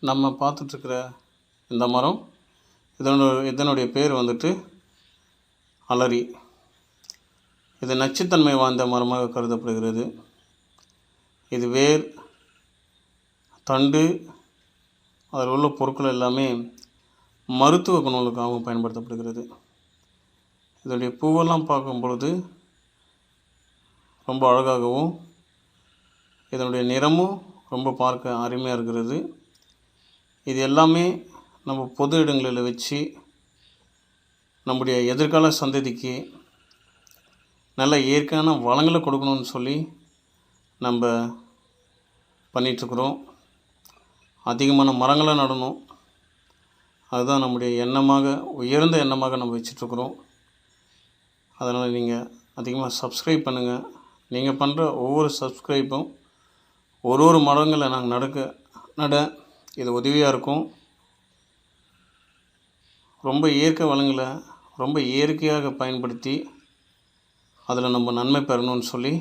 நம்ம பார்த்துட்ருக்கிற இந்த மரம் இதனுடைய பேர் வந்துட்டு அலரி. இது நச்சுத்தன்மை வாய்ந்த மரமாக கருதப்படுகிறது. இது வேர், தண்டு, அதில் உள்ள பொருட்கள் எல்லாமே மருத்துவ குணங்களுக்காகவும் பயன்படுத்தப்படுகிறது. இதனுடைய பூவெல்லாம் பார்க்கும் பொழுது ரொம்ப அழகாகவும், இதனுடைய நிறமும் ரொம்ப பார்க்க அருமையாக இருக்கிறது. இது எல்லாமே நம்ம பொது இடங்களில் வச்சு நம்முடைய எதிர்கால சந்ததிக்கு நல்ல இயற்கையான வளங்களை கொடுக்கணும்னு சொல்லி நம்ம பண்ணிகிட்ருக்குறோம். அதிகமான மரங்களை நடணும், அதுதான் நம்முடைய எண்ணமாக, உயர்ந்த எண்ணமாக நம்ம வச்சிட்ருக்குறோம். அதனால் நீங்கள் அதிகமாக சப்ஸ்கிரைப் பண்ணுங்கள். நீங்கள் பண்ணுற ஒவ்வொரு சப்ஸ்கிரைப்பும் ஒரு மரங்களை நாங்கள் நட இது உதவியாக இருக்கும். ரொம்ப இயற்கை வளங்களை ரொம்ப இயற்கையாக பயன்படுத்தி அதில் நம்ம நன்மை பெறணும்னு சொல்லி